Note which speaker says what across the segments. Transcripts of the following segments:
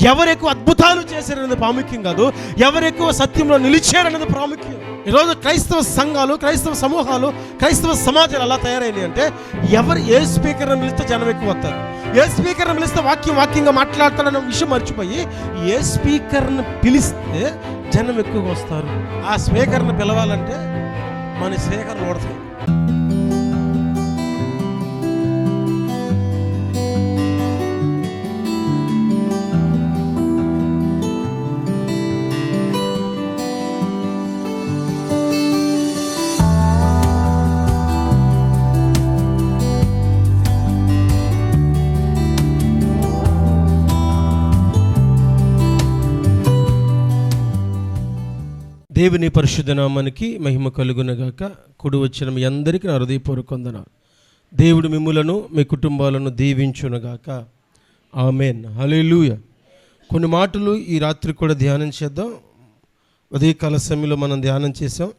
Speaker 1: ఎవరెక్కువ అద్భుతాలు చేశారనేది ప్రాముఖ్యం కాదు, ఎవరెక్కువ సత్యంలో నిలిచారనేది ప్రాముఖ్యం. ఈరోజు క్రైస్తవ సంఘాలు, క్రైస్తవ సమూహాలు, క్రైస్తవ సమాజాలు అలా తయారైనవి అంటే ఎవరు ఏ స్పీకర్ని పిలిస్తే జనం ఎక్కువ వస్తారు, ఏ స్పీకర్ని పిలిస్తే వాక్యంగా మాట్లాడతాడన్న విషయం మర్చిపోయి ఏ స్పీకర్ని పిలిస్తే జనం ఎక్కువగా వస్తారు. ఆ స్పీకర్ని పిలవాలంటే మన స్పీకర్లు ఓడతాయి. దేవుని పరిశుద్ధ నామానికి మహిమ కలుగునగాక. కూడి వచ్చిన మీ అందరికీ నా హృదయపూర్వక వందనాలు. దేవుడు మిమ్ములను మీ కుటుంబాలను దీవించునుగాక. ఆమేన్. హల్లెలూయా. కొన్ని మాటలు ఈ రాత్రి కూడా ధ్యానం చేద్దాం. ఉదయకాల సమయంలో మనం ధ్యానం చేసాం.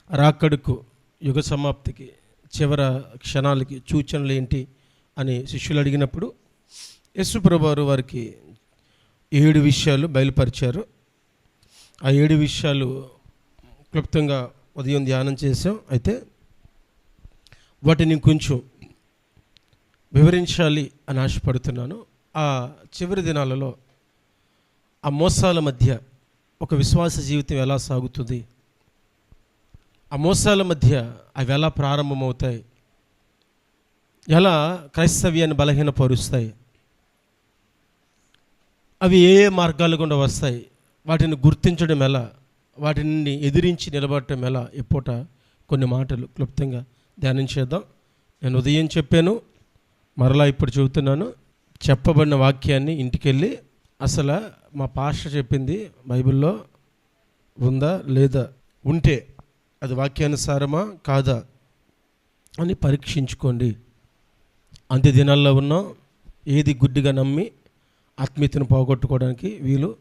Speaker 1: రాకడకు, యుగ సమాప్తికి, చివర క్షణాలకి సూచనలు ఏంటి అని శిష్యులు అడిగినప్పుడు యేసు ప్రభువారు వారికి 7 విషయాలు బయలుపరిచారు. ఆ 7 విషయాలు క్లుప్తంగా ఉదయం ధ్యానం చేసాం. అయితే వాటిని కొంచెం వివరించాలి అని ఆశపడుతున్నాను. ఆ చివరి దినాలలో ఆ మోసాల మధ్య ఒక విశ్వాస జీవితం ఎలా సాగుతుంది, ఆ మోసాల మధ్య అవి ఎలా ప్రారంభమవుతాయి, ఎలా క్రైస్తవ్యాన్ని బలహీనపరుస్తాయి, అవి ఏ మార్గాల గుండా వస్తాయి, వాటిని గుర్తించడం ఎలా, వాటిని ఎదిరించి నిలబడటం ఎలా, ఎప్పుట కొన్ని మాటలు క్లుప్తంగా ధ్యానం చేద్దాం. నేను ఉదయం చెప్పాను, మరలా ఇప్పుడు చెబుతున్నాను. చెప్పబడిన వాక్యాన్ని ఇంటికెళ్ళి అసలు మా పాస్టర్ చెప్పింది బైబిల్లో ఉందా లేదా, ఉంటే అది వాక్యానుసారమా కాదా అని పరీక్షించుకోండి. అంత్య దినాల్లో ఉన్నాం. ఏది గుడ్డిగా నమ్మి ఆత్మీయతను పోగొట్టుకోవడానికి వీలు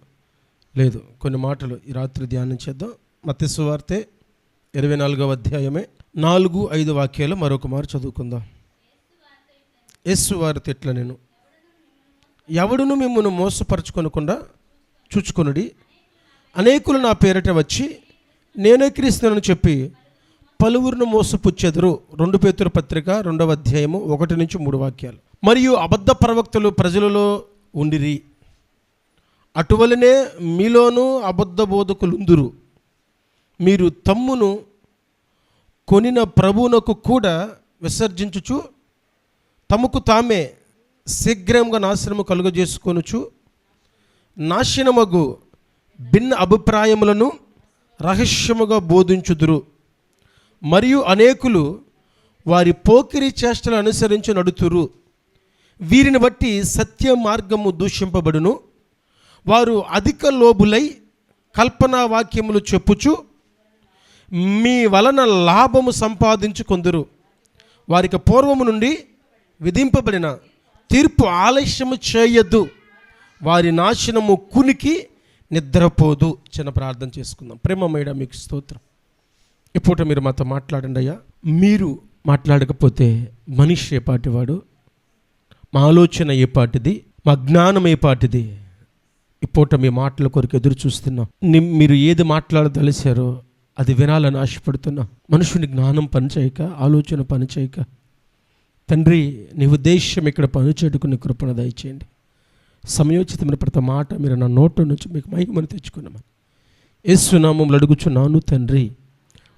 Speaker 1: లేదు. కొన్ని మాటలు ఈ రాత్రి ధ్యానం చేద్దాం. మత్తయి సువార్త 24వ అధ్యాయమే 4-5 వాక్యాలు మరొక మారు చదువుకుందాం. యేసు వార్త ఇట్లా, నేను ఎవడును మిమ్మును మోసపరచుకొనకుండా చూచుకొనుడి. అనేకులు నా పేరిట వచ్చి నేనే క్రీస్తునని చెప్పి పలువురును మోసపుచ్చెదరు. 2 పేతురు పత్రిక 2వ అధ్యాయము 1-3 వాక్యాలు. మరియు అబద్ధ ప్రవక్తలు ప్రజలలో ఉండిరి, అటువలనే మీలోనూ అబద్ధ బోధకులుందురు. మీరు తమ్మును కొనిన ప్రభువునకు కూడా విసర్జించుచు తమకు తామే శీఘ్రంగా నాశనము కలుగజేసుకొనుచు నాశనమగు భిన్న అభిప్రాయములను రహస్యముగా బోధించుదురు. మరియు అనేకులు వారి పోకిరి చేష్టలు అనుసరించి నడుతురు. వీరిని బట్టి సత్య మార్గము దూషింపబడును. వారు అధిక లోబులై కల్పనా వాక్యములు చెప్పుచు మీ వలన లాభము సంపాదించుకొందురు. వారికి పూర్వము నుండి విధింపబడిన తీర్పు ఆలస్యము చేయొద్దు. వారి నాశనము కునికి నిద్రపోదు. చిన్న ప్రార్థన చేసుకుందాం. ప్రేమమేడ మీకు స్తోత్రం. ఇప్పుడు మీరు మాతో మాట్లాడండి అయ్యా. మీరు మాట్లాడకపోతే మనిషి ఏ పాటివాడు, మా ఆలోచన ఏ పాటిది, మా జ్ఞానం ఏ పాటిది. ఇప్పూట మీ మాటల కొరకు ఎదురు చూస్తున్నా. మీరు ఏది మాట్లాడదలిచారో అది వినాలని ఆశపడుతున్నా. మనుషుని జ్ఞానం పనిచేయక, ఆలోచన పనిచేయక, తండ్రి నీ ఉద్దేశం ఇక్కడ పనిచేయటకు నీ కృపణ దయచేయండి. సమయోచితమైన ప్రతి మాట మీరు నా నోట నుంచి మీకు మహిమను తెచ్చుకున్నామని యేసు నామములో అడుగుచున్నాను తండ్రి.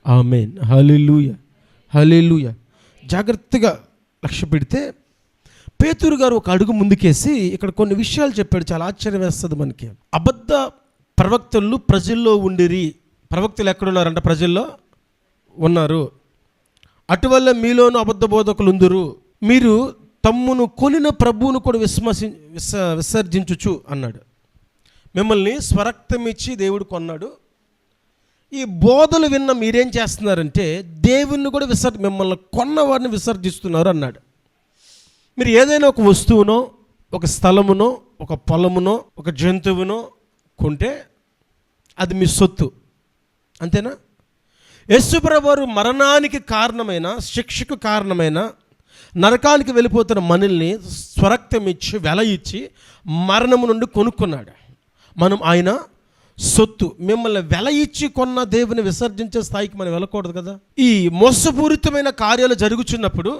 Speaker 1: ఆమేన్. హల్లెలూయా, హల్లెలూయా. జాగ్రత్తగా లక్ష్య పెడితే పేతురు గారు ఒక అడుగు ముందుకేసి ఇక్కడ కొన్ని విషయాలు చెప్పాడు. చాలా ఆశ్చర్యం వేస్తుంది మనకి. అబద్ధ ప్రవక్తలు ప్రజల్లో ఉండిరి. ప్రవక్తలు ఎక్కడున్నారంట? ప్రజల్లో ఉన్నారు. అటువల్ల మీలోనూ అబద్ధ బోధకులు ఉందురు. మీరు తమ్మును కొనిన ప్రభువును కూడా విసర్జించుచు అన్నాడు. మిమ్మల్ని స్వరక్తం ఇచ్చి దేవుడు కొన్నాడు. ఈ బోధలు విన్న మీరేం చేస్తున్నారంటే దేవుణ్ణి కూడా మిమ్మల్ని కొన్నవాడిని విసర్జిస్తున్నారు అన్నాడు. మీరు ఏదైనా ఒక వస్తువునో, ఒక స్థలమునో, ఒక పొలమునో, ఒక జంతువునో కొంటే అది మీ సొత్తు, అంతేనా? యేసు ప్రభువు మరణానికి కారణమైన, శిక్షకు కారణమైన, నరకానికి వెళ్ళిపోతున్న మనల్ని స్వరక్తం ఇచ్చి వెల ఇచ్చి మరణము నుండి కొనుక్కున్నాడు. మనం ఆయన సొత్తు. మిమ్మల్ని వెల ఇచ్చి కొన్న దేవుని విసర్జించే స్థాయికి మనం వెళ్ళకూడదు కదా. ఈ మోసపూరితమైన కార్యాలు జరుగుతున్నప్పుడు,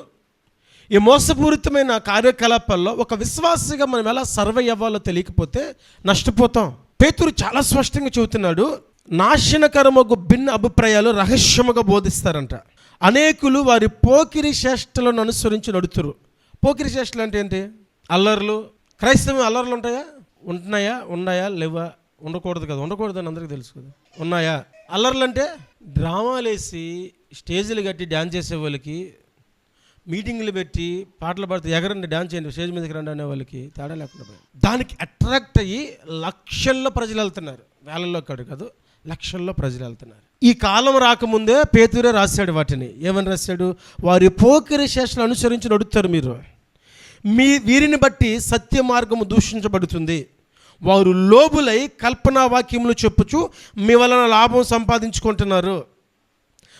Speaker 1: ఈ మోసపూరితమైన కార్యకలాపాల్లో ఒక విశ్వాసిగా మనం ఎలా సర్వే అవ్వాలో తెలియకపోతే నష్టపోతాం. పేతురు చాలా స్పష్టంగా చెబుతున్నాడు, నాశనకరమగు భిన్న అభిప్రాయాలు రహస్యముగా బోధిస్తారంట. అనేకులు వారి పోకిరి చేష్టలను అనుసరించి నడుతురు. పోకిరి చేష్టలు అంటే ఏంటి? అల్లర్లు. క్రైస్తవం అల్లర్లు ఉంటాయా? ఉన్నాయా లేవా? ఉండకూడదు కదా. ఉండకూడదని అందరికీ తెలుసు కదా. ఉన్నాయా? అల్లర్లు అంటే డ్రామాలు వేసి స్టేజీలు కట్టి డ్యాన్స్ చేసే వాళ్ళకి, మీటింగ్లు పెట్టి పాటలు పాడితే ఎగరండి డ్యాన్స్ చేయండి స్టేజ్ మీదకి రండి అనే వాళ్ళకి తేడా లేకుండా పోయింది. దానికి అట్రాక్ట్ అయ్యి లక్షల్లో ప్రజలు వెళ్తున్నారు. వేలల్లో కాదు, లక్షల్లో ప్రజలు వెళ్తున్నారు. ఈ కాలం రాకముందే పేతురే రాశాడు వాటిని. ఏమని రాశాడు? వారి పోకిరి శేషాలు అనుసరించి నడుస్తారు మీరు. వీరిని బట్టి సత్య మార్గము దూషించబడుతుంది. వారు లోబులై కల్పనా వాక్యములు చెప్పుచు మీ వలన లాభం సంపాదించుకుంటున్నారు.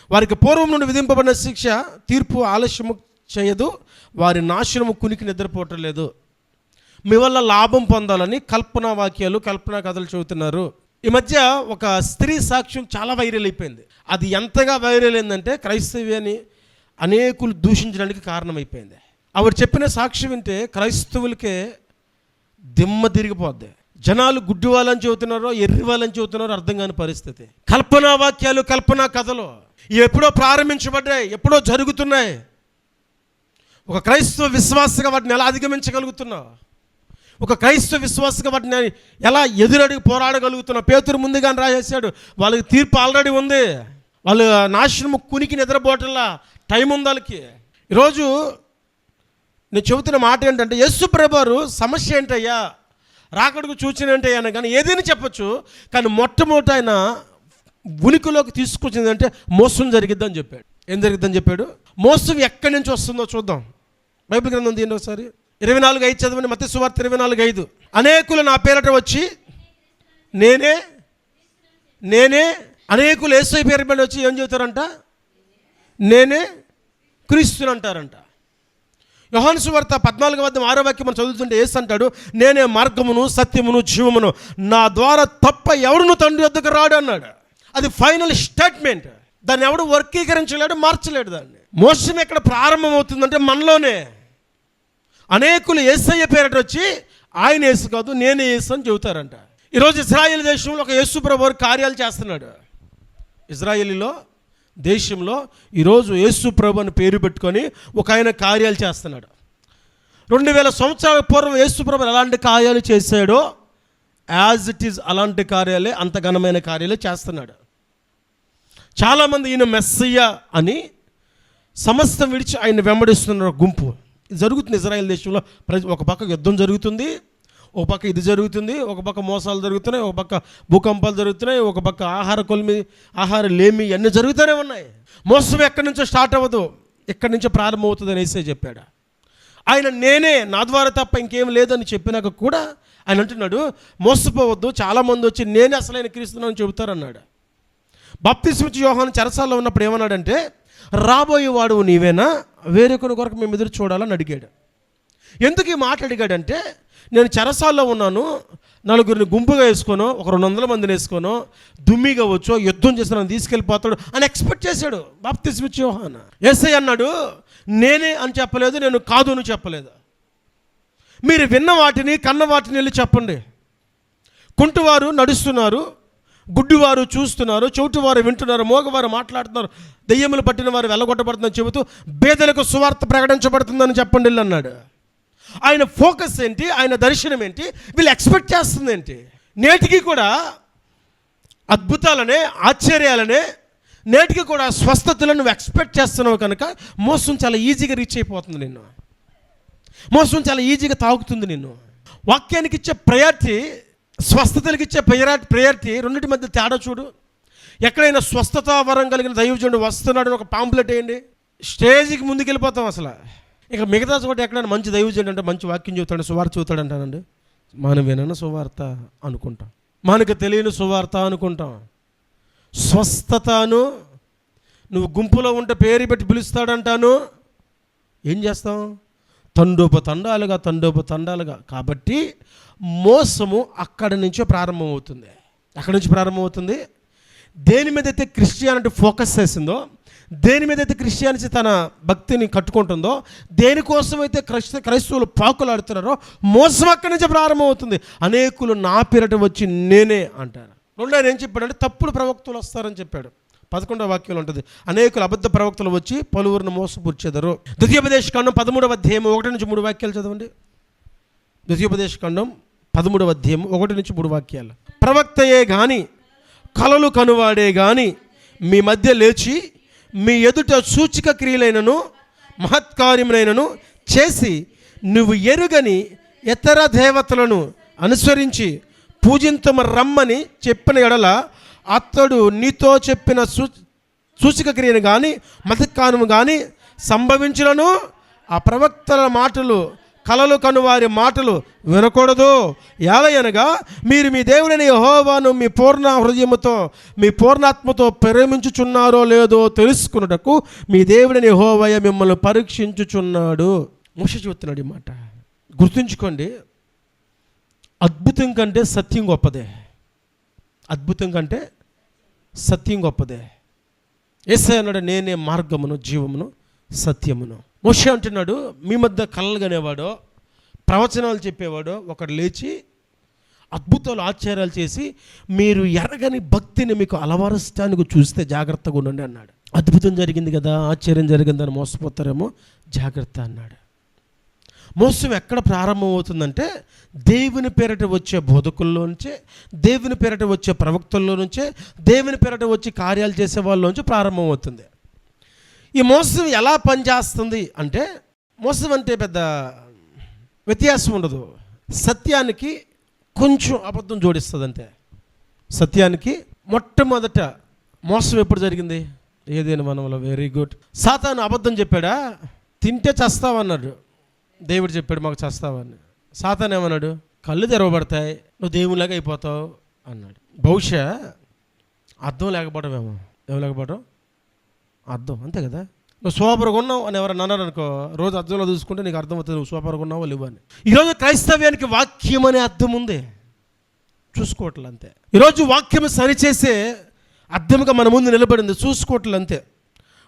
Speaker 1: వారికి పూర్వం నుండి విధింపబడిన శిక్ష తీర్పు ఆలస్యము చేయదు, వారి నాశనము కునికి నిద్రపోవటం లేదు. మీ వల్ల లాభం పొందాలని కల్పనా వాక్యాలు, కల్పనా కథలు చెబుతున్నారు. ఈ మధ్య ఒక స్త్రీ సాక్ష్యం చాలా వైరల్ అయిపోయింది. అది ఎంతగా వైరల్ అయిందంటే క్రైస్తవ్యాన్ని అనేకులు దూషించడానికి కారణమైపోయింది. ఆవిడ చెప్పిన సాక్ష్యం వింటే క్రైస్తవులకే దిమ్మ తిరిగిపోద్ది. జనాలు గుడ్డి వాళ్ళని చెబుతున్నారో ఎర్రి వాళ్ళని చెబుతున్నారో అర్థం కాని పరిస్థితి. కల్పనా వాక్యాలు, కల్పనా కథలు ఎప్పుడో ప్రారంభించబడ్డాయి, ఎప్పుడో జరుగుతున్నాయి. ఒక క్రైస్తవ విశ్వాసగా వాటిని ఎలా అధిగమించగలుగుతున్నావు? ఒక క్రైస్తవ విశ్వాసగా వాటిని ఎలా ఎదురడిగి పోరాడగలుగుతున్నావు? పేతురు ముందుగానే రాసేసాడు, వాళ్ళకి తీర్పు ఆల్రెడీ ఉంది. వాళ్ళు నాశనము కునికి నిద్రపోవటంలా టైం ఉంది వాళ్ళకి. ఈరోజు నేను చెబుతున్న మాట ఏంటంటే, యేసు ప్రభువారు సమస్య ఏంటయ్యా, రాకడకు సూచన ఏంటయ్యా కానీ ఏదైనా చెప్పచ్చు. కానీ మొట్టమొదట ఆయన ఉనికిలోకి తీసుకొచ్చింది అంటే మోసం జరిగిద్దని చెప్పాడు. ఏం జరిగిద్దని చెప్పాడు? మోసం ఎక్కడి నుంచి వస్తుందో చూద్దాం. బైబిల్ గ్రంథం తీయండి ఒకసారి. 24:5 చదవండి. మత్తయి సువార్త 24:5. అనేకులు నా పేరట వచ్చి నేనే అనేకులు యేసయ్య పేరు మీద వచ్చి ఏం చెబుతారంట? నేనే క్రీస్తుని అంటారంట. యోహాను సువార్త 14:6 మనం చదువుతుంటే యేసు అంటాడు, నేనే మార్గమును సత్యమును జీవమును, నా ద్వారా తప్ప ఎవరును తండ్రి వద్దకు రాడు అన్నాడు. అది ఫైనల్ స్టేట్మెంట్. దాన్ని ఎవడు వర్గీకరించలేడు, మార్చలేడు. దాన్ని మోసం ఎక్కడ ప్రారంభమవుతుందంటే మనలోనే. అనేకులు యేసయ్య పేరట వచ్చి ఆయన యేసు కాదు నేనే యేసు అని చెబుతారంట. ఈరోజు ఇజ్రాయేల్ దేశంలో ఒక యేసు ప్రభువు కార్యాలు చేస్తున్నాడు. ఇజ్రాయేలీలో దేశంలో ఈరోజు యేసు ప్రభు అని పేరు పెట్టుకొని ఒక ఆయన కార్యాలు చేస్తున్నాడు. 2000 సంవత్సరాల పూర్వం యేసు ప్రభు ఎలాంటి కార్యాలు చేశాడో యాజ్ ఇట్ ఈజ్ అలాంటి కార్యాలే, అంత ఘనమైన కార్యాలే చేస్తున్నాడు. చాలామంది ఈయన మెస్సయ్య అని సమస్తం విడిచి ఆయన వెంబడిస్తున్న గుంపు జరుగుతుంది ఇజ్రాయెల్ దేశంలో. ఒక పక్క యుద్ధం జరుగుతుంది, ఒక పక్క ఇది జరుగుతుంది, ఒక పక్క మోసాలు జరుగుతున్నాయి, ఒక పక్క భూకంపాలు జరుగుతున్నాయి, ఒక పక్క ఆహార లేమి అన్నీ జరుగుతూనే ఉన్నాయి. మోసం ఎక్కడి నుంచో స్టార్ట్ అవ్వదు, ఎక్కడి నుంచో ప్రారంభమవుతుంది అని యేసయ్య చెప్పాడు. ఆయన నేనే, నా ద్వారా తప్ప ఇంకేం లేదని చెప్పినాక కూడా ఆయన అంటున్నాడు, మోసపోవద్దు, చాలామంది వచ్చి నేనే అసలైన క్రీస్తునని చెబుతారన్నాడు. బాప్తిస్మిచ్చి యోహాను చెరసాల్లో ఉన్నప్పుడు ఏమన్నాడంటే, రాబోయేవాడు నీవేనా, వేరొకరి కొరకు మేము ఎదురు చూడాలని అడిగాడు. ఎందుకు ఈ మాట అడిగాడంటే, నేను చెరసాల్లో ఉన్నాను, నలుగురిని గుంపుగా వేసుకోను, ఒక 200 మందిని వేసుకోను, దుమ్మిగా వచ్చో యుద్ధం చేసి నన్ను తీసుకెళ్ళిపోతాడు అని ఎక్స్పెక్ట్ చేశాడు బాప్తిస్మిచ్చి యోహాను. యేసయ్య అన్నాడు, నేనే అని చెప్పలేదు, నేను కాదు అని చెప్పలేదు. మీరు విన్న వాటిని కన్న వాటిని వెళ్ళి చెప్పండి. కుంటివారు నడుస్తున్నారు, గుడ్డివారు చూస్తున్నారు, చెవిటివారు వింటున్నారు, మోగవారు మాట్లాడుతున్నారు, దెయ్యములు పట్టిన వారు వెళ్ళగొట్టబడుతుందని చెబుతూ బేదలకు సువార్త ప్రకటించబడుతుందని చెప్పండి అన్నాడు. ఆయన ఫోకస్ ఏంటి, ఆయన దర్శనం ఏంటి, వీళ్ళు ఎక్స్పెక్ట్ చేస్తుంది ఏంటి? నేటికి కూడా అద్భుతాలనే, ఆశ్చర్యాలనే, నేటికి కూడా స్వస్థతలను నువ్వు ఎక్స్పెక్ట్ చేస్తున్నావు కనుక మోసం చాలా ఈజీగా రీచ్ అయిపోతుంది నిన్ను. మోసం చాలా ఈజీగా తాగుతుంది నిన్ను. వాక్యానికి ఇచ్చే ప్రయారిటీ, స్వస్థతలకు ఇచ్చే ప్రయారిటీ, రెండింటి మధ్య తేడా చూడు. ఎక్కడైనా స్వస్థత వరం కలిగిన దైవజనుడు వస్తున్నాడు ఒక పాంప్లెట్ వేయండి, స్టేజ్కి ముందుకు వెళ్ళిపోతాం. అసలు ఇక మిగతా చోట ఎక్కడైనా మంచి దైవజనుడు అంటే మంచి వాక్యం చెబుతాడు, సువార్త చెబుతాడు అంటానండి. మనం వినని సువార్త అనుకుంటాం, మనకు తెలియని సువార్త అనుకుంటాం. స్వస్థతను నువ్వు గుంపులో ఉంటే పేరు పెట్టి పిలుస్తాడంటాను, ఏం చేస్తాం? తండోపతండాలుగా. కాబట్టి మోసము అక్కడి నుంచే ప్రారంభమవుతుంది. ఎక్కడి నుంచి ప్రారంభమవుతుంది? దేని మీద అయితే క్రిస్టియానిటీ ఫోకస్ చేసిందో, దేని మీద అయితే క్రిస్టియానిటీ తన భక్తిని కట్టుకుంటుందో, దేనికోసమైతే క్రైస్తవులు పాకులాడుతున్నారో మోసం అక్కడి నుంచి ప్రారంభమవుతుంది. అనేకులు నా పేరిట వచ్చి నేనే అంటారు. రెండో ఏం చెప్పాడంటే తప్పుడు ప్రవక్తలు వస్తారని చెప్పాడు. 11వ వాక్యంలో ఉంటుంది, అనేకులు అబద్ధ ప్రవక్తలు వచ్చి పలువురిని మోసపుచ్చెదరు. ద్వితీయోపదేశకాండం 13వ అధ్యాయం 1 నుంచి 3 వాక్యాలు చదవండి. ద్వితీయోపదేశకాండం 13వ అధ్యాయం 1 నుంచి 3 వాక్యాలు. ప్రవక్తయే గాని కలలు కనువాడే గాని మీ మధ్య లేచి మీ ఎదుట సూచక క్రియలైనను మహత్కార్యములైనను చేసి నువ్వు ఎరుగని ఇతర దేవతలను అనుసరించి పూజించమ రమ్మని చెప్పిన ఎడల అతడు నీతో చెప్పిన సూచక క్రియను కానీ మతకారము కానీ సంభవించులను. ఆ ప్రవక్తల మాటలు, కలలు కనువారి మాటలు వినకూడదు. ఏలయనగా మీరు మీ దేవుడైన యెహోవాను మీ పూర్ణ హృదయముతో మీ పూర్ణాత్మతో ప్రేమించుచున్నారో లేదో తెలుసుకున్నటకు మీ దేవుడైన యెహోవా మిమ్మల్ని పరీక్షించుచున్నాడు. మోషే చెబుతున్నాడు ఈ మాట. గుర్తుంచుకోండి, అద్భుతం కంటే సత్యం గొప్పదే. అద్భుతం కంటే సత్యం గొప్పదే. యేసయ్య అన్నాడు, నేనే మార్గమును జీవమును సత్యమును. మోషే అంటున్నాడు, మీ మధ్య కలలు కనేవాడో ప్రవచనాలు చెప్పేవాడో ఒకడు లేచి అద్భుతాలు ఆశ్చర్యాలు చేసి మీరు ఎరగని భక్తిని మీకు అలవరచడానికి చూస్తే జాగ్రత్తగా ఉండండి అన్నాడు. అద్భుతం జరిగింది కదా, ఆశ్చర్యం జరిగిందని మోసపోతారేమో, జాగ్రత్త అన్నాడు. మోసం ఎక్కడ ప్రారంభమవుతుందంటే దేవుని పేరిట వచ్చే బోధకుల్లో నుంచే, దేవుని పేరిట వచ్చే ప్రవక్తల్లో నుంచే, దేవుని పేరిట వచ్చి కార్యాలు చేసే వాళ్ళలోంచి ప్రారంభమవుతుంది. ఈ మోసం ఎలా పనిచేస్తుంది అంటే, మోసం అంటే పెద్ద వ్యత్యాసం ఉండదు. సత్యానికి కొంచెం అబద్ధం జోడిస్తుంది అంతే. సత్యానికి మొట్టమొదట మోసం ఎప్పుడు జరిగింది? ఏదైనా వనంలో. Very good. సాతాను అబద్ధం చెప్పాడా? తింటే చస్తావన్నాడు. దేవుడు చెప్పాడు మాకు చస్తావని. సాతాను ఏమన్నాడు? కళ్ళు తెరవబడతాయి, నువ్వు దేవునిలాగా అయిపోతావు అన్నాడు. బహుశా అర్థం లేకపోవడమేమో. ఏం లేకపోవడం? అర్థం, అంతే కదా. నువ్వు సూపర్గా ఉన్నావు అని ఎవరైనా అన్నారు అనుకో, రోజు అర్థంలో చూసుకుంటే నీకు అర్థమవుతుంది నువ్వు సూపర్గా ఉన్నావు లేవు అని. ఈరోజు క్రైస్తవ్యానికి వాక్యం అనే అర్థం ఉంది, చూసుకోవట్లే అంతే. ఈరోజు వాక్యం సరిచేసే అర్థంగా మన ముందు నిలబడింది, చూసుకోవట్లే అంతే.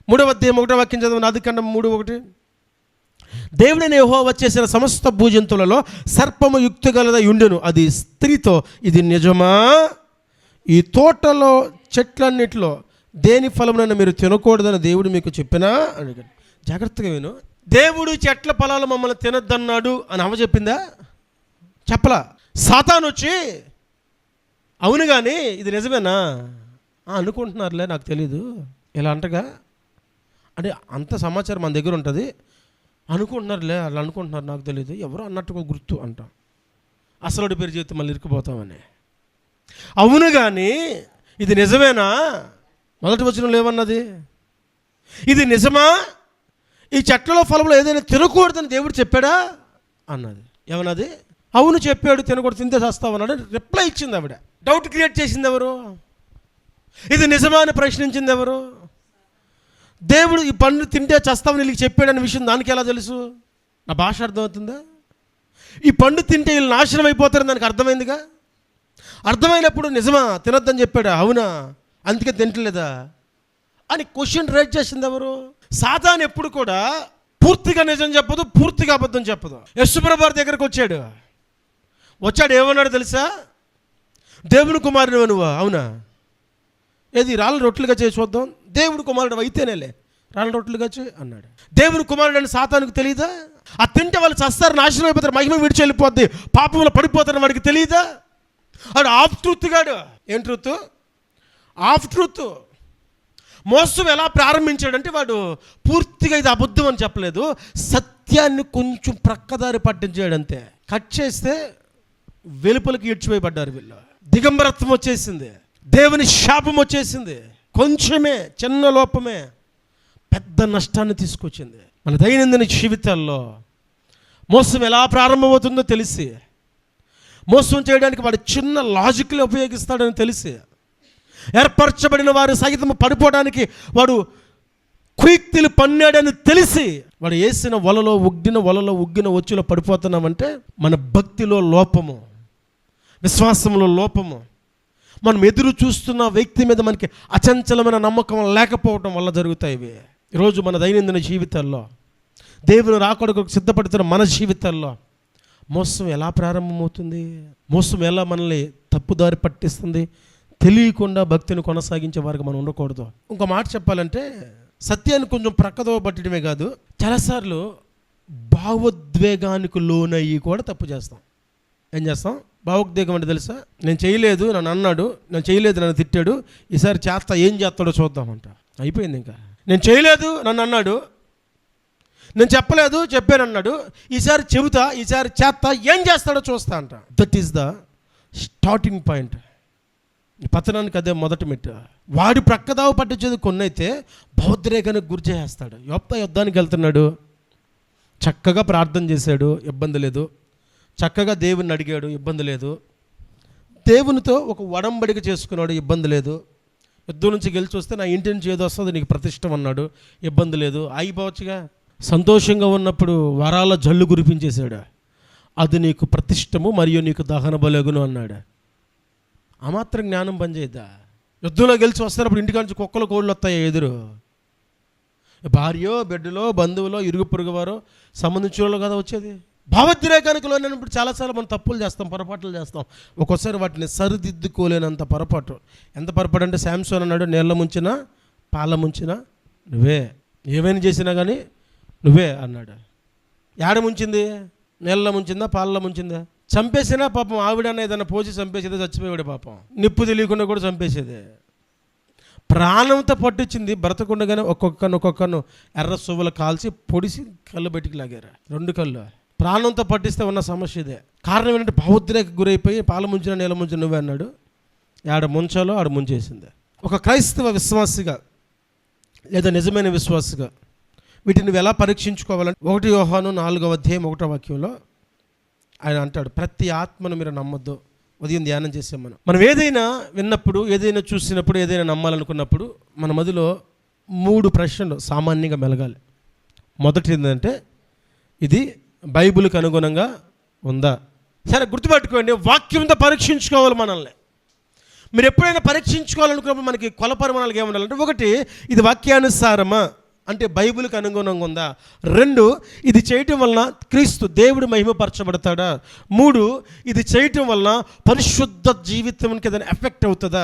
Speaker 1: 3వ అధ్యాయం 1వ వాక్యం చదవండి. ఆదికాండం 3:1. దేవుడైన యెహోవా చేసిన సమస్త భూజంతువులలో సర్పము యుక్తిగలదై ఉండెను. అది స్త్రీతో, ఇది నిజమా? ఈ తోటలో చెట్లన్నిటిలో దేని ఫలమునైనా మీరు తినకూడదని దేవుడు మీకు చెప్పినా అడిగాడు. జాగ్రత్తగా విను. దేవుడు చెట్ల ఫలాలు మమ్మల్ని తినద్దన్నాడు అని అమ్మ చెప్పిందా? చెప్పలా. సాతాను వచ్చి అవును కానీ ఇది నిజమేనా అనుకుంటున్నారులే, నాకు తెలీదు ఇలా అంటగా అంటే అంత సమాచారం మన దగ్గర ఉంటుంది అనుకుంటున్నారులే, అలా అనుకుంటున్నారు, నాకు తెలియదు, ఎవరో అన్నట్టుగా గుర్తు అంటాం. అసలుడి పేరు చేస్తే మళ్ళీ ఇరుక్కుపోతామని. అవును కానీ ఇది నిజమేనా? మొదటి వచనంలో ఏమన్నది? ఇది నిజమా? ఈ చెట్లలో ఫలంలో ఏదైనా తినకూడదని దేవుడు చెప్పాడా అన్నది. ఏమన్నది? అవును చెప్పాడు, తినకూడదు, తింటే చేస్తావు అన్నాడు. రిప్లై ఇచ్చింది ఆవిడ. డౌట్ క్రియేట్ చేసింది ఎవరు? ఇది నిజమా అని ప్రశ్నించింది ఎవరు? దేవుడు ఈ పండు తింటే చస్తామని వీళ్ళకి చెప్పాడనే విషయం దానికి ఎలా తెలుసు? నా భాష అర్థమవుతుందా? ఈ పండు తింటే వీళ్ళు నాశనం అయిపోతారని దానికి అర్థమైందిగా. అర్థమైనప్పుడు నిజమా తినొద్దని చెప్పాడా? అవునా, అందుకే తింటలేదా అని క్వశ్చన్ రైజ్ చేసింది ఎవరు? సాతాను ఎప్పుడు కూడా పూర్తిగా నిజం చెప్పదు, పూర్తిగా అబద్ధం చెప్పదు. యేసుప్రభు దగ్గరకు వచ్చాడు ఏమన్నాడు తెలుసా? దేవుని కుమారుడు నువ్వు, అవునా, ఏది రాళ్ళ రొట్టెలుగా చేసి చూద్దాం, దేవుడు కుమారుడు అయితేనేలే రాళ్ళ రొట్టెలుగా చే అన్నాడు. దేవుని కుమారుడు అని సాతానుకు తెలియదా? ఆ తింటే వాళ్ళు చస్తారు, నాశనం అయిపోతారు, మహిమ విడిచి వెళ్ళిపోద్ది, పాపంలో పడిపోతారని వాడికి తెలియదా? వాడు ఆఫ్ ట్రూత్ గాడు. ఏం ట్రూత్? Of truth. మోసం ఎలా ప్రారంభించాడంటే వాడు పూర్తిగా ఇది అబద్ధం అని చెప్పలేదు, సత్యాన్ని కొంచెం ప్రక్కదారి పట్టించాడు అంతే. కట్ చేస్తే వెలుపలికి ఈడ్చిపోయబడ్డారు వీళ్ళు. దిగంబరత్వం వచ్చేసింది, దేవుని శాపం వచ్చేసింది. కొంచెమే, చిన్న లోపమే పెద్ద నష్టాన్ని తీసుకొచ్చింది. మన దైనందిన జీవితాల్లో మోసం ఎలా ప్రారంభమవుతుందో తెలిసి, మోసం చేయడానికి వాడు చిన్న లాజిక్లు ఉపయోగిస్తాడని తెలిసి, ఏర్పరచబడిన వారు సైతం పడిపోవడానికి వాడు కుయుక్తులు పన్నాడని తెలిసి వాడు వేసిన వలలో ఉగ్గిన ఒచ్చులో పడిపోతున్నామంటే మన భక్తిలో లోపము, విశ్వాసంలో లోపము, మనం ఎదురు చూస్తున్న వ్యక్తి మీద మనకి అచంచలమైన నమ్మకం లేకపోవడం వల్ల జరుగుతాయి ఇవి. ఈరోజు మన దైనందిన జీవితాల్లో, దేవుని రాకడకు సిద్ధపడుతున్న మన జీవితాల్లో మోసం ఎలా ప్రారంభమవుతుంది, మోసం ఎలా మనల్ని తప్పుదారి పట్టిస్తుంది, తెలియకుండా భక్తిని కొనసాగించే వారికి మనం ఉండకూడదు. ఇంకో మాట చెప్పాలంటే, సత్యాన్ని కొంచెం ప్రక్కదో పట్టడమే కాదు, చాలాసార్లు భావోద్వేగానికి లోనయ్యి కూడా తప్పు చేస్తాం. ఏం చేస్తాం? భావోద్వేగం అంటే తెలుసా? నేను చేయలేదు, నన్ను అన్నాడు, నేను చేయలేదు, నన్ను తిట్టాడు, ఈసారి చేస్తా, ఏం చేస్తాడో చూద్దామంట. అయిపోయింది. ఇంకా నేను చేయలేదు, నన్ను అన్నాడు, నేను చెప్పలేదు, చెప్పానన్నాడు, ఈసారి చెబుతా, ఈసారి చేస్తా, ఏం చేస్తాడో చూస్తా అంట. That is the starting point. పతనానికి అదే మొదటి మెట్టు. వాడి ప్రక్కదావు పట్టించేది కొన్ని అయితే భావోద్రేకానికి గురి చేస్తాడు. యుద్ధానికి వెళ్తున్నాడు, చక్కగా ప్రార్థన చేశాడు, ఇబ్బంది లేదు, చక్కగా దేవుని అడిగాడు, ఇబ్బంది లేదు, దేవునితో ఒక ఒడంబడిక చేసుకున్నాడు, ఇబ్బంది లేదు, యుద్ధం నుంచి గెలిచి వస్తే నా ఇంటి నుంచి ఏదో వస్తుంది, నీకు ప్రతిష్టం అన్నాడు, ఇబ్బంది లేదు, ఆగిపోవచ్చుగా. సంతోషంగా ఉన్నప్పుడు వరాల జల్లు కురిపించేశాడు, అది నీకు ప్రతిష్టము మరియు నీకు దహన బలగును అన్నాడు. ఆ మాత్రం జ్ఞానం పనిచేద్దా? యుద్ధంలో గెలిచి వస్తున్నప్పుడు ఇంటికా నుంచి కుక్కలు కోళ్ళు వస్తాయి ఎదురు, భార్యో బిడ్డలో బంధువులో ఇరుగు పొరుగు వారో సంబంధించిన వాళ్ళు కదా వచ్చేది. భావోద్రేకానికి లోనప్పుడు చాలాసార్లు మనం తప్పులు చేస్తాం, పొరపాట్లు చేస్తాం. ఒక్కోసారి వాటిని సరిదిద్దుకోలేనంత పొరపాటు. ఎంత పొరపాటు అంటే, శాంసోన్ అన్నాడు, నీళ్ళ ముంచినా పాల ముంచినా నువ్వే, ఏమైనా చేసినా కానీ నువ్వే అన్నాడు. ఏడ ముంచింది? నీళ్ళ ముంచిందా, పాలలో ముంచిందా? చంపేసినా పాపం ఆవిడన్నా ఏదైనా పోసి చంపేసేదే, చచ్చిపోయాడు పాపం, నిప్పు తెలియకుండా కూడా చంపేసేదే. ప్రాణంతో పట్టించింది, బ్రతకుండగానే ఒక్కొక్కను ఎర్ర సువ్వలు కాల్చి పొడిసి కళ్ళు బయటికి లాగారు, 2 కళ్ళు. ప్రాణంతో పట్టిస్తే ఉన్న సమస్య ఇదే. కారణం ఏంటంటే భావోద్రేక గురైపోయి పాల ముంచిన నీళ్ళ ముంచిన నువ్వే అన్నాడు, ఆడ ముంచాలో ఆడ ముంచేసింది. ఒక క్రైస్తవ విశ్వాసిగా లేదా నిజమైన విశ్వాసిగా వీటిని నువ్వు ఎలా పరీక్షించుకోవాలంటే, 1 యోహాను 4వ అధ్యాయం 1వ వాక్యంలో ఆయన అంటాడు, ప్రతి ఆత్మను మీరు నమ్మొద్దు. ఉదయం ధ్యానం చేసాం. మనం ఏదైనా విన్నప్పుడు, ఏదైనా చూసినప్పుడు, ఏదైనా నమ్మాలనుకున్నప్పుడు మన మదిలో 3 ప్రశ్నలు సామాన్యంగా మెలగాలి. మొదటి ఏంటంటే, ఇది బైబిల్కి అనుగుణంగా ఉందా? సరే, గుర్తుపెట్టుకోండి, వాక్యంతో పరీక్షించుకోవాలి మనల్ని. మీరు ఎప్పుడైనా పరీక్షించుకోవాలనుకున్నప్పుడు మనకి కొల పరిమాణాలు ఏముండాలంటే, 1, ఇది వాక్యానుసారమా అంటే బైబిల్కి అనుగుణంగా ఉందా? 2, ఇది చేయటం వలన క్రీస్తు దేవుడు మహిమపరచబడతాడా? 3, ఇది చేయటం వలన పరిశుద్ధ జీవితానికి ఏదైనా ఎఫెక్ట్ అవుతుందా?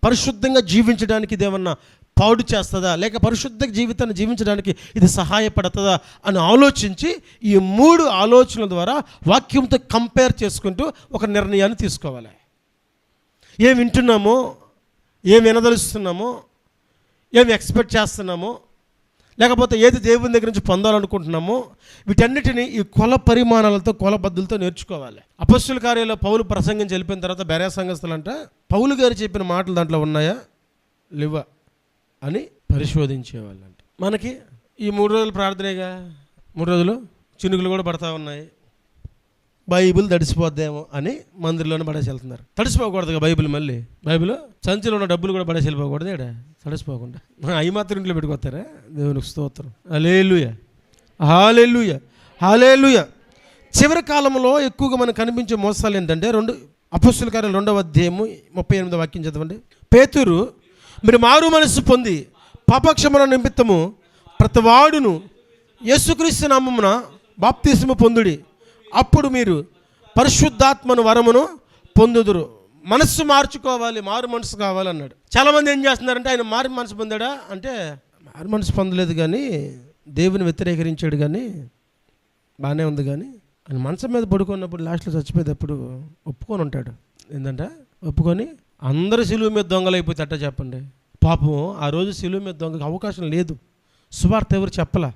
Speaker 1: పరిశుద్ధంగా జీవించడానికి ఇది ఏమన్నా పాడు చేస్తుందా, లేక పరిశుద్ధ జీవితాన్ని జీవించడానికి ఇది సహాయపడుతుందా అని ఆలోచించి, ఈ 3 ఆలోచనల ద్వారా వాక్యంతో కంపేర్ చేసుకుంటూ ఒక నిర్ణయాన్ని తీసుకోవాలి. ఏం వింటున్నామో, ఏం వినదలుస్తున్నామో, ఏం ఎక్స్పెక్ట్ చేస్తున్నామో, లేకపోతే ఏది దేవుని దగ్గర నుంచి పొందాలనుకుంటున్నామో, వీటన్నిటిని ఈ కొల పరిమాణాలతో, కొల బద్దులతో నేర్చుకోవాలి. అపొస్తలుల కార్యాల్లో పౌలు ప్రసంగించి వెళ్ళిపోయిన తర్వాత బెరోయా సంఘస్థులంట, పౌలు గారు చెప్పిన మాటలు దాంట్లో ఉన్నాయా లేవా అని పరిశోధించేవాళ్ళంట. మనకి ఈ 3 రోజులు ప్రార్థనేగా, 3 రోజులు చినుకులు కూడా పడతా ఉన్నాయి, బైబిల్ తడిసిపోద్దేమో అని మందిరంలోనే పడేసి వెళ్తున్నారు. తడిసిపోకూడదుగా బైబిల్, మళ్ళీ బైబిల్ సంచిలో ఉన్న డబ్బులు కూడా పడేసి వెళ్ళిపోకూడదు, ఇక్కడ తడిసిపోకుండా అవి మాత్రం ఇంట్లో పెట్టుకొస్తారా? దేవునికి స్తోత్రం. హల్లెలూయా, హల్లెలూయా, హల్లెలూయా. చివరి కాలంలో ఎక్కువగా మనకు కనిపించే మోసాలు ఏంటంటే, అపొస్తలుల కార్యాలు 2వ అధ్యాయము 38వ వాక్యం చదవండి. పేతురు, మీరు మారు మనస్సు పొంది పాపక్షమణ నిమిత్తము ప్రతివాడును యేసుక్రీస్తు నామమున బాప్తిస్మము పొందుడి, అప్పుడు మీరు పరిశుద్ధాత్మను వరమును పొందుదురు. మనస్సు మార్చుకోవాలి, మారు మనసు కావాలన్నాడు. చాలామంది ఏం చేస్తున్నారంటే, ఆయన మారు మనసు పొందాడా అంటే, మారు మనసు పొందలేదు కానీ దేవుని వ్యతిరేకరించాడు కానీ బాగానే ఉంది, కానీ ఆయన మంచం మీద పడుకున్నప్పుడు లాస్ట్లో చచ్చిపోయేటప్పుడు ఒప్పుకొని ఉంటాడు. ఏంటంటే ఒప్పుకొని అందరూ సిలువ మీద దొంగలైపోతే అట్ట చెప్పండి. పాపం ఆ రోజు సిలువ మీద దొంగకి అవకాశం లేదు, సువార్త ఎవరు చెప్పలా,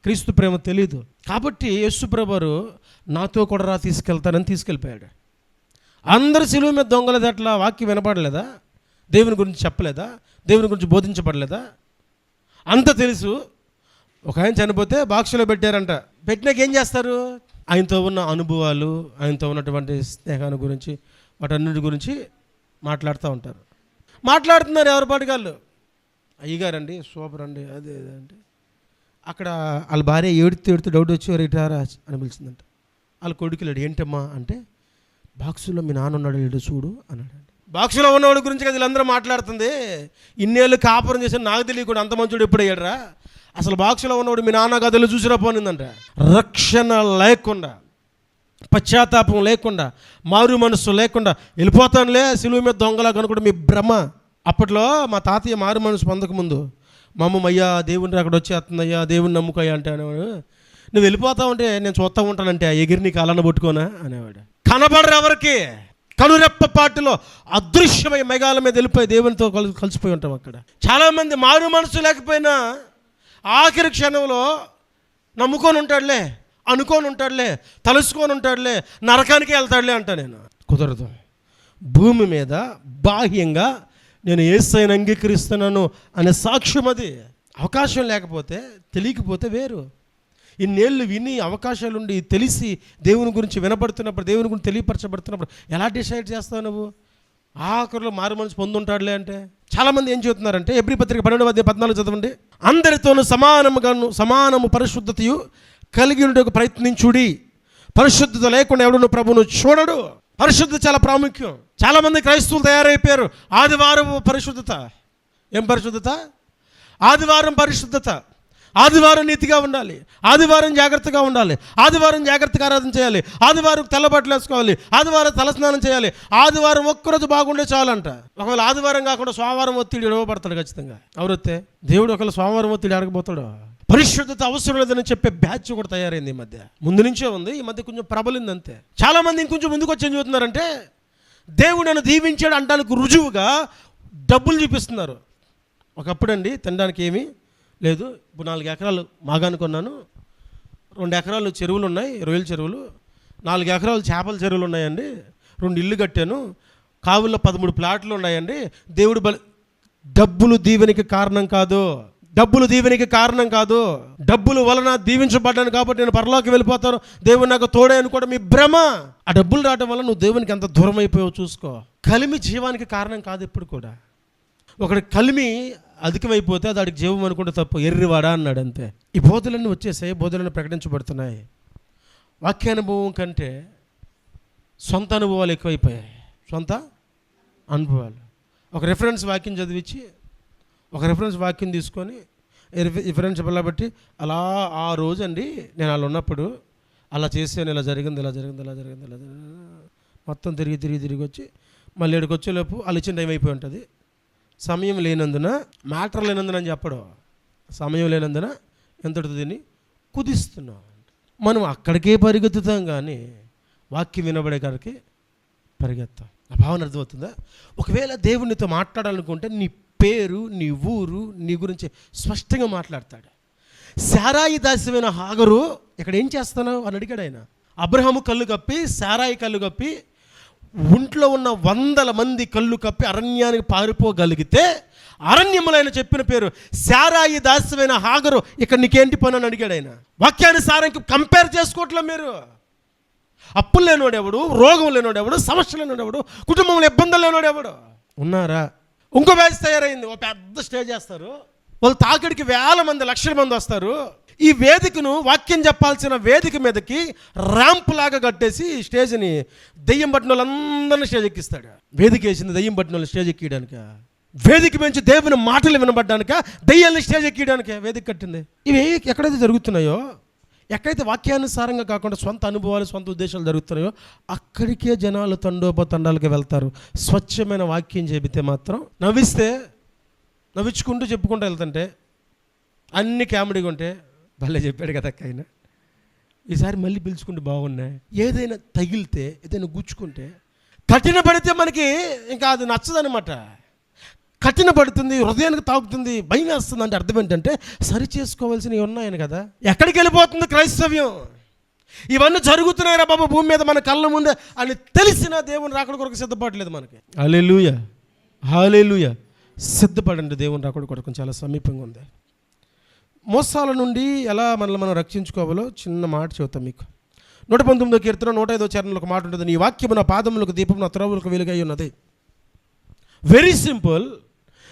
Speaker 1: క్రీస్తు ప్రేమ తెలియదు. కాబట్టి యేసు ప్రభువారు నాతో కూడా రా తీసుకెళ్తానని తీసుకెళ్ళిపోయాడు. అందరు సిలువ మీద దొంగలేదు, అట్లా వాక్యం వినపడలేదా? దేవుని గురించి చెప్పలేదా? దేవుని గురించి బోధించబడలేదా? అంత తెలుసు. ఒక ఆయన చనిపోతే బాక్సులో పెట్టారంట. పెట్టినాక ఏం చేస్తారు? ఆయనతో ఉన్న అనుభవాలు, ఆయనతో ఉన్నటువంటి స్నేహాన్ని గురించి, వాటన్నిటి గురించి మాట్లాడుతూ ఉంటారు. మాట్లాడుతున్నారు ఎవరి పాటికాళ్ళు. అయ్యగారండి, సూపర్ అండి, అదే అంటే అక్కడ వాళ్ళ భార్య ఏడుతూ డౌట్ వచ్చి రిటారా అని పిలిచిందంట. వాళ్ళ కొడుకులాడు, ఏంటమ్మా అంటే, బాక్సులో మీ నాన్న ఉన్నాడు లేడు చూడు అన్నాడు. బాక్సులో ఉన్నవాడి గురించి కదా వీళ్ళందరూ మాట్లాడుతుంది. ఇన్నేళ్ళు కాపురం చేసిన నాకు తెలియకుండా అంత మంచోడు ఎప్పుడు అయ్యాడరా, అసలు బాక్సులో ఉన్నవాడు మీ నాన్న గదిలో చూసిరా పోనిందంట. రక్షణ లేకుండా, పశ్చాత్తాపం లేకుండా, మారు మనస్సు లేకుండా వెళ్ళిపోతానులే సిలువ మీద దొంగలా కనుకుంటే మీ భ్రమ. అప్పట్లో మా తాతయ్య మారు మనసు పొందకముందు మా అమ్మ, అయ్యా దేవుని అక్కడ వచ్చేస్తుందయ్యా, దేవుని నమ్ముకయ్యా అంటే అనేవాడు. నువ్వు వెళ్ళిపోతావు అంటే నేను చూస్తూ ఉంటానంటే ఎగిరి నీ కాలాన్ని పట్టుకోనా అనేవాడు. కనబడరు ఎవరికి, కనురెప్ప పాటులో అదృశ్యమై మెగాల మీద వెళ్ళిపోయి దేవునితో కలిసిపోయి ఉంటాం. అక్కడ చాలామంది మారు మనసు లేకపోయినా ఆఖరి క్షణంలో నమ్ముకొని ఉంటాడులే, అనుకొని ఉంటాడులే, తలుసుకొని ఉంటాడులే, నరకానికి వెళ్తాడులే అంట. నేను కుదరదు. భూమి మీద బాహ్యంగా నేను యేసయ్యను అంగీకరిస్తున్నాను అనే సాక్ష్యం అది. అవకాశం లేకపోతే, తెలియకపోతే వేరు. ఇన్నేళ్ళు విని అవకాశాలుండి తెలిసి దేవుని గురించి వినపడుతున్నప్పుడు, దేవుని గురించి తెలియపరచబడుతున్నప్పుడు ఎలా డిసైడ్ చేస్తావు నువ్వు? ఆఖరిలో మారు మనసు పొందుంటాడులే అంటే. చాలామంది ఏం చెబుతున్నారంటే, ఎబ్రీ పత్రిక 12:14 చదవండి. అందరితోనూ సమానము పరిశుద్ధతయు కలిగి ఉండేకు ప్రయత్నించుడి, పరిశుద్ధత లేకుండా ఎవడు ప్రభువును చూడడు. పరిశుద్ధత చాలా ప్రాముఖ్యం. చాలామంది క్రైస్తవులు తయారైపోయారు. ఆదివారం పరిశుద్ధత. ఏం పరిశుద్ధత? ఆదివారం పరిశుద్ధత. ఆదివారం నీతిగా ఉండాలి, ఆదివారం జాగ్రత్తగా ఉండాలి, ఆదివారం జాగ్రత్తగా ఆరాధన చేయాలి, ఆదివారం తెల్లబట్టలు వేసుకోవాలి, ఆదివారం తలస్నానం చేయాలి, ఆదివారం ఒక్కరోజు బాగుండే చాలంట. ఒకవేళ ఆదివారం కాకుండా సోమవారం ఒత్తిడి ఇడవబడతాడు ఖచ్చితంగా. ఎవరైతే దేవుడు ఒకవేళ సోమవారం ఒత్తిడి అడగబోతాడు. పరిశుద్ధత అవసరం లేదని చెప్పే బ్యాచ్ కూడా తయారైంది ఈ మధ్య. ముందు నుంచే ఉంది, ఈ మధ్య కొంచెం ప్రబలింది అంతే. చాలామంది ఇంకొంచెం ముందుకు వచ్చి ఏం చూస్తున్నారంటే, దేవుడు నన్ను దీవించాడు అంటానికి రుజువుగా డబ్బులు చూపిస్తున్నారు. ఒకప్పుడండి తినడానికి ఏమీ లేదు. ఇప్పుడు 4 ఎకరాలు మాగాను కొన్నాను, 2 ఎకరాలు చెరువులు ఉన్నాయి, రొయ్యల చెరువులు, 4 ఎకరాలు చేపల చెరువులు ఉన్నాయండి, 2 ఇల్లు కట్టాను, కావుల్లో 13 ప్లాట్లు ఉన్నాయండి. దేవుడు డబ్బులు దీవెనికి కారణం కాదు. డబ్బులు దీవెనికి కారణం కాదు. డబ్బుల వలన దీవించబడ్డాను కాబట్టి నేను పరలోకి వెళ్ళిపోతాను, దేవుడు నాకు తోడే అనుకోవడం మీ భ్రమ. ఆ డబ్బులు రావడం వల్ల నువ్వు దేవునికి ఎంత దూరం అయిపోయావు చూసుకో. కలిమి జీవానికి కారణం కాదు ఎప్పుడు కూడా. ఒకటి కలిమి అధికమైపోతే అది వాడికి జీవం అనుకుంటే తప్పు. ఎర్రివాడా అన్నాడు అంతే. ఈ బోధలన్నీ వచ్చేసాయి, బోధలను ప్రకటించబడుతున్నాయి. వాక్యానుభవం కంటే సొంత అనుభవాలు ఎక్కువైపోయాయి. సొంత అనుభవాలు. ఒక రిఫరెన్స్ వాక్యం చదివించి, ఒక రిఫరెన్స్ వాక్యం తీసుకొని రిఫరెన్స్ బట్టి అలా ఆ రోజు అండి నేను అలా ఉన్నప్పుడు అలా చేసాను, ఇలా జరిగింది, ఇలా జరిగింది, ఇలా జరిగింది, ఇలా జరిగింది, మొత్తం తిరిగి వచ్చి మళ్ళీ ఇక్కడికి వచ్చేలోపు వాళ్ళు ఇచ్చిన టైం అయిపోయి ఉంటుంది. సమయం లేనందున, మ్యాటర్ లేనందున అని చెప్పడం, సమయం లేనందున ఎంతటితో దీన్ని కుదిస్తున్నాం. మనం అక్కడికే పరిగెత్తుతాం కానీ వాక్యం వినబడే కాడికి పరిగెత్తాం. ఆ భావన అర్థమవుతుందా? ఒకవేళ దేవునితో మాట్లాడాలనుకుంటే నీ పేరు, నీ ఊరు, నీ గురించి స్పష్టంగా మాట్లాడతాడు. శారాయి దాస్యమైన హాగరు ఇక్కడ ఏం చేస్తున్నావు అని అడిగాడు ఆయన. అబ్రహాము కళ్ళు కప్పి, శారాయి కళ్ళు కప్పి, ఒంట్లో ఉన్న 100 మంది కళ్ళు కప్పి అరణ్యానికి పారిపోగలిగితే, అరణ్యములో ఆయన చెప్పిన పేరు శారాయి దాస్యమైన హాగరు, ఇక్కడ నీకేంటి పని అని అడిగాడు ఆయన. వాక్యానుసారం కంపేర్ చేసుకోవట్లే మీరు. అప్పులు లేనోడెవడు, రోగం లేనోడెవడు, సమస్య లేనోడెవడు, కుటుంబంలో ఇబ్బందులు లేనోడెవడు ఉన్నారా? ఇంకో బ్యాచ్ తయారైంది. ఒక పెద్ద స్టేజ్ చేస్తారు, వాళ్ళు తాకిడికి 1000 మంది, లక్షల మంది వస్తారు. ఈ వేదికను, వాక్యం చెప్పాల్సిన వేదిక మీదకి ర్యాంప్ లాగా కట్టేసి స్టేజ్ని దెయ్యం పట్టిన వాళ్ళందరినీ స్టేజ్ ఎక్కిస్తాడు. వేదిక వేసింది దెయ్యం పట్టిన వాళ్ళు స్టేజ్ ఎక్కియడానిక, వేదిక నుంచి దేవుని మాటలు వినబడ్డానిక, దెయ్యాన్ని స్టేజ్ ఎక్కియడానికే వేదిక కట్టింది. ఇవి ఎక్కడైతే జరుగుతున్నాయో, ఎక్కడైతే వాక్యానుసారంగా కాకుండా సొంత అనుభవాలు, సొంత ఉద్దేశాలు జరుగుతున్నాయో అక్కడికే జనాలు తండోపతండాలకి వెళ్తారు. స్వచ్ఛమైన వాక్యం చెబితే మాత్రం నవ్వించుకుంటూ చెప్పుకుంటూ వెళ్తుంటే, అన్ని కామెడీగా ఉంటే భలే చెప్పాడు కదా ఆయన, ఈసారి మళ్ళీ పిలుచుకుంటే బాగున్నాయి. ఏదైనా తగిలితే, ఏదైనా గుచ్చుకుంటే, కఠిన పడితే మనకి ఇంకా అది నచ్చదనమాట. కఠిన పడుతుంది, హృదయానికి తాకుతుంది, భయం వేస్తుంది. అంటే అర్థం ఏంటంటే సరి చేసుకోవాల్సినవి ఉన్నాయని కదా. ఎక్కడికి వెళ్ళిపోతుంది క్రైస్తవ్యం? ఇవన్నీ జరుగుతున్నాయి రా బాబు భూమి మీద మన కళ్ళ ముందే అని తెలిసిన దేవుని రాకడ కొరకు సిద్ధపడలేదు మనకి. హల్లెలూయా, హల్లెలూయా. సిద్ధపడండి, దేవుని రాకడ కొరకు చాలా సమీపంగా ఉంది. మోసాల నుండి ఎలా మనల్ని మనం రక్షించుకోవాలో చిన్న మాట చెబుతాం మీకు. 119వ కీర్తన 105వ చరణంలో ఒక మాట ఉంటుంది, నీ వాక్యము నా పాదములకు దీపం, నా త్రోవలకు వెలుగై ఉన్నది. Very simple.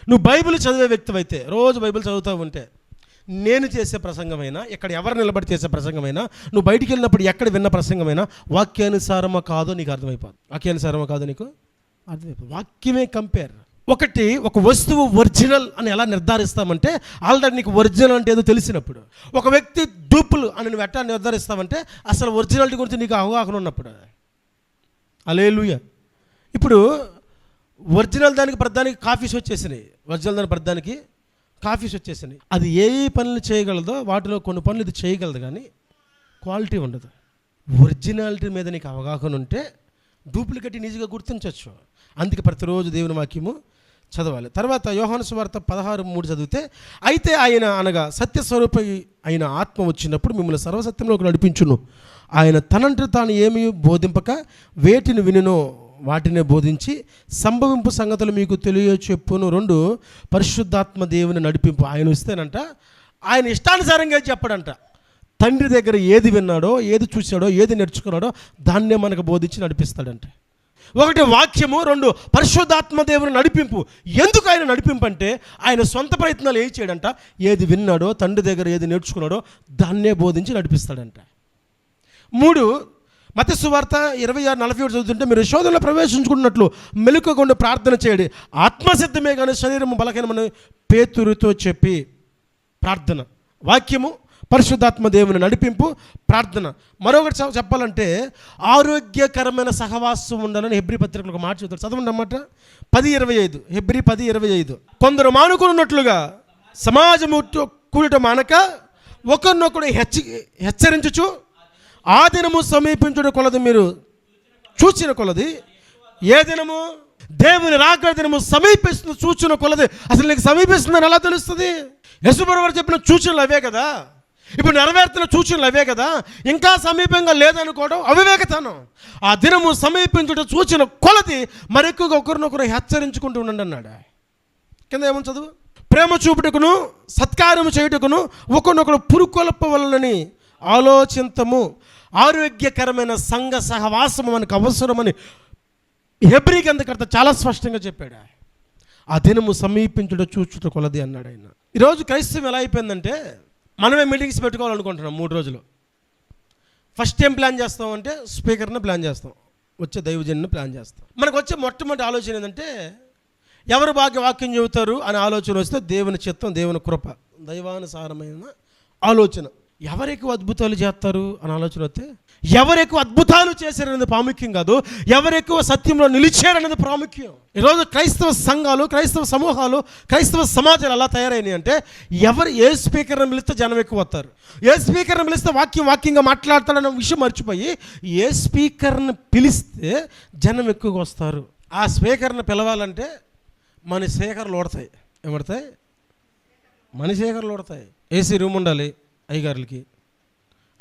Speaker 1: నువ్వు బైబిల్ చదివే వ్యక్తి అయితే, రోజు బైబిల్ చదువుతూ ఉంటే, నేను చేసే ప్రసంగమైనా, ఇక్కడ ఎవరు నిలబడి చేసే ప్రసంగమైనా, నువ్వు బయటికి వెళ్ళినప్పుడు ఎక్కడ విన్న ప్రసంగమైనా వాక్యానుసారమా కాదో నీకు అర్థమైపోదు. వాక్యానుసారమా కాదో నీకు అర్థమైపోదు. వాక్యమే కంపేర్. ఒక వస్తువు ఒరిజినల్ అని ఎలా నిర్ధారిస్తామంటే, ఆల్రెడీ నీకు ఒరిజినల్ అంటే ఏదో తెలిసినప్పుడు. ఒక వ్యక్తి డూపులు అని నువ్వు ఎట్లా నిర్ధారిస్తామంటే, అసలు ఒరిజినాలిటీ గురించి నీకు అవగాహన ఉన్నప్పుడు. హల్లెలూయా. ఇప్పుడు ఒరిజినల్ దానికి ప్రధానికి కాఫీస్ వచ్చేసినాయి. ఒరిజినల్ దాని ప్రధానికి కాఫీస్ వచ్చేసినాయి. అది ఏ పనులు చేయగలదో వాటిలో కొన్ని పనులు ఇది చేయగలదు, కానీ క్వాలిటీ ఉండదు. ఒరిజినాలిటీ మీద నీకు అవగాహన ఉంటే డూప్లికేట్ ఈజీగా గుర్తించవచ్చు. అందుకే ప్రతిరోజు దేవుని వాక్యము చదవాలి. తర్వాత యోహాను సువార్త 16:3 చదివితే, అయితే ఆయన అనగా సత్యస్వరూపి అయిన ఆత్మ వచ్చినప్పుడు మిమ్మల్ని సర్వసత్యంలోకి నడిపించును. ఆయన తనంటే తాను ఏమీ బోధింపక వేటిని వినునో వాటినే బోధించి సంభవింపు సంగతులు మీకు తెలియచెప్పును. 2 పరిశుద్ధాత్మ దేవుని నడిపింపు. ఆయన వస్తేనంట ఆయన ఇష్టానుసారంగా చెప్పడంట. తండ్రి దగ్గర ఏది విన్నాడో, ఏది చూశాడో, ఏది నేర్చుకున్నాడో దాన్నే మనకు బోధించి నడిపిస్తాడంట. 1 వాక్యము, 2 పరిశుద్ధాత్మ దేవుని నడిపింపు. ఎందుకు ఆయన నడిపింపు అంటే, ఆయన సొంత ప్రయత్నాలు ఏం చేయడంట, ఏది విన్నాడో, తండ్రి దగ్గర ఏది నేర్చుకున్నాడో దాన్నే బోధించి నడిపిస్తాడంట. 3 మత్తయి సువార్త 26:47 చదువుతుంటే, మీరు శోధనలో ప్రవేశించుకున్నట్లు మెలకువగా ప్రార్థన చేయండి, ఆత్మసిద్ధమే కానీ శరీరము బలహీనమని పేతురుతో చెప్పి. ప్రార్థన, వాక్యము, పరిశుద్ధాత్మ దేవుని నడిపింపు, ప్రార్థన. మరొకటి చెప్పాలంటే ఆరోగ్యకరమైన సహవాసం ఉండాలని హెబ్రీ పత్రికలో ఒక మాట చదువుతారు. చదవండి అన్నమాట. 10:25 హెబ్రీ 10:25. కొందరు మానుకున్నట్లుగా సమాజము కూడట మానక ఒకరినొకడు హెచ్చరించుచు ఆ దినము సమీపించుట కొలది మీరు చూచిన కొలది. ఏ దినము? దేవుని రాకడ దినము సమీపిస్తుంది. చూచిన కొలది. అసలు నీకు సమీపిస్తుందని ఎలా తెలుస్తుంది? యేసుప్రభువు చెప్పిన సూచనలు అవే కదా. ఇప్పుడు నెరవేరుతున్న సూచనలు అవే కదా. ఇంకా సమీపంగా లేదనుకోవడం అవివేకతనం. ఆ దినము సమీపించుట చూచిన కొలది మరెక్కువగా ఒకరినొకరు హెచ్చరించుకుంటూ ఉండండి అన్నాడు. కింద ఏమని చదువు? ప్రేమ చూపుటకును సత్కార్యము చేయుటకును ఒకరినొకరు పురుకొల్పవలనని ఆలోచింతము. ఆరోగ్యకరమైన సంఘ సహవాసము మనకు అవసరమని హెబ్రీ గ్రంథకర్త చాలా స్పష్టంగా చెప్పాడు. ఆ దినము సమీపించుట చూచుట కొలది అన్నాడు ఆయన. ఈరోజు క్రైస్తవం ఎలా అయిపోయిందంటే, మనమే మీటింగ్స్ పెట్టుకోవాలనుకుంటున్నాం 3 రోజులు. ఫస్ట్ ఏం ప్లాన్ చేస్తామంటే స్పీకర్ని ప్లాన్ చేస్తాం, వచ్చే దైవజన్ని ప్లాన్ చేస్తాం. మనకు వచ్చే మొట్టమొదటి ఆలోచన ఏంటంటే, ఎవరు బాగా వాక్యం చెబుతారు అనే ఆలోచన వస్తే దేవుని చిత్తం, దేవుని కృప, దైవానుసారమైన ఆలోచన. ఎవరు ఎక్కువ అద్భుతాలు చేస్తారు అని ఆలోచన వస్తే, ఎవరు ఎక్కువ అద్భుతాలు చేశారనేది ప్రాముఖ్యం కాదు, ఎవరు ఎక్కువ సత్యంలో నిలిచారనేది ప్రాముఖ్యం. ఈరోజు క్రైస్తవ సంఘాలు, క్రైస్తవ సమూహాలు, క్రైస్తవ సమాజాలు ఎలా తయారైనాయి అంటే, ఎవరు ఏ స్పీకర్ని పిలిస్తే జనం ఎక్కువ వస్తారు, ఏ స్పీకర్ని పిలిస్తే వాక్యంగా మాట్లాడతాడన్న విషయం మర్చిపోయి ఏ స్పీకర్ని పిలిస్తే జనం ఎక్కువగా వస్తారు. ఆ స్పీకర్ని పిలవాలంటే మన స్పీకర్లు ఓడతాయి. ఏమడతాయి? మన స్పీకర్లు ఓడతాయి. ఏసీ రూమ్ ఉండాలి అయ్యగారులకి,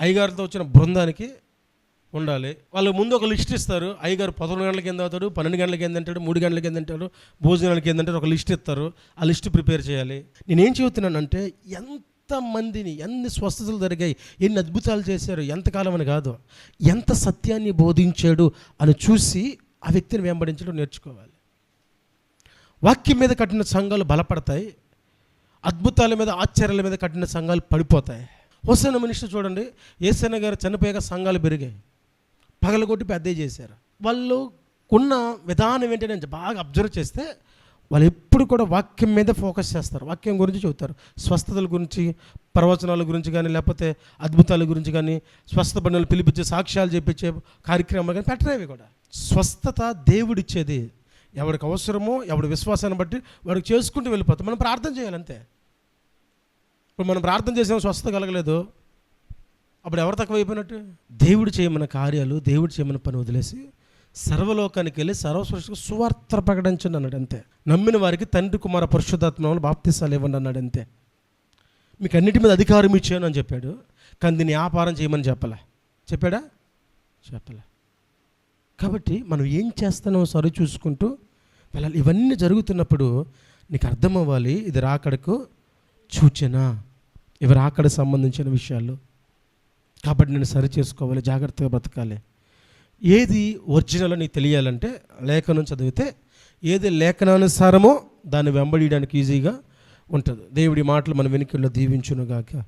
Speaker 1: అయ్యగారితో వచ్చిన బృందానికి ఉండాలి. వాళ్ళు ముందు ఒక లిస్ట్ ఇస్తారు. అయ్యగారు 11 గంటలకి ఎంత అవుతాడు, 12 గంటలకి ఎంత తింటాడు, 3 గంటలకి ఎంత తింటాడు, భోజనాలకి ఎంత తింటాడు, ఒక లిస్ట్ ఇస్తారు. ఆ లిస్ట్ ప్రిపేర్ చేయాలి. నేనేం చెబుతున్నానంటే, ఎంతమందిని, ఎన్ని స్వస్థతలు జరిగాయి, ఎన్ని అద్భుతాలు చేశారు, ఎంతకాలం అని కాదు, ఎంత సత్యాన్ని బోధించాడు అని చూసి ఆ వ్యక్తిని వెంబడించడం నేర్చుకోవాలి. వాక్యం మీద కట్టిన సంఘాలు బలపడతాయి, అద్భుతాల మీద, ఆశ్చర్యాల మీద కట్టిన సంఘాలు పడిపోతాయి. హోసన్న మినిస్టర్ చూడండి, యేసన్న గారు చనిపోయాక సంఘాలు పెరిగాయి, పగలగొట్టి పెద్దవి చేశారు. వాళ్ళు ఉన్న విధానం ఏంటి నేను బాగా అబ్జర్వ్ చేస్తే, వాళ్ళు ఎప్పుడు కూడా వాక్యం మీద ఫోకస్ చేస్తారు, వాక్యం గురించి చెబుతారు. స్వస్థతల గురించి, ప్రవచనాల గురించి కానీ, లేకపోతే అద్భుతాల గురించి కానీ, స్వస్థత పనులు పిలిపించే, సాక్ష్యాలు చెప్పించే కార్యక్రమాలు కానీ పెట్టరేవి కూడా. స్వస్థత దేవుడిచ్చేది. ఎవరికి అవసరమో, ఎవరి విశ్వాసాన్ని బట్టి వాడికి చేసుకుంటూ వెళ్ళిపోతాం. మనం ప్రార్థన చేయాలంతే. ఇప్పుడు మనం ప్రార్థన చేసాము, స్వస్థత కలగలేదు, అప్పుడు ఎవరు తక్కువైపోయినట్టు? దేవుడు చేయమన్న కార్యాలు, దేవుడు చేయమన్న పని వదిలేసి సర్వలోకానికి వెళ్ళి సర్వసృష్టికి సువార్త ప్రకటించండి అన్నాడు అంతే. నమ్మిన వారికి తండ్రి, కుమార, పరిశుద్ధాత్మను బాప్తిసాలు ఇవ్వండి అన్నాడు అంతే. మీకు అన్నిటి మీద అధికారం ఇచ్చాను అని చెప్పాడు, కానీ దీన్ని వ్యాపారం చేయమని చెప్పాడా? చెప్పలే. కాబట్టి మనం ఏం చేస్తానో సరి చూసుకుంటూ వెళ్ళాలి. ఇవన్నీ జరుగుతున్నప్పుడు నీకు అర్థం అవ్వాలి, ఇది రాకడకు సూచన, ఇవి రాకడకు సంబంధించిన విషయాలు. కాబట్టి నేను సరి చేసుకోవాలి, జాగ్రత్తగా బ్రతకాలి. ఏది ఒరిజినల్ నీకు తెలియాలంటే లేఖనం చదివితే, ఏది లేఖనానుసారమో దాన్ని వెంబడియడానికి ఈజీగా ఉంటుంది. దేవుడి మాటలు మన వెనుకల్లో దీవించునుగాక.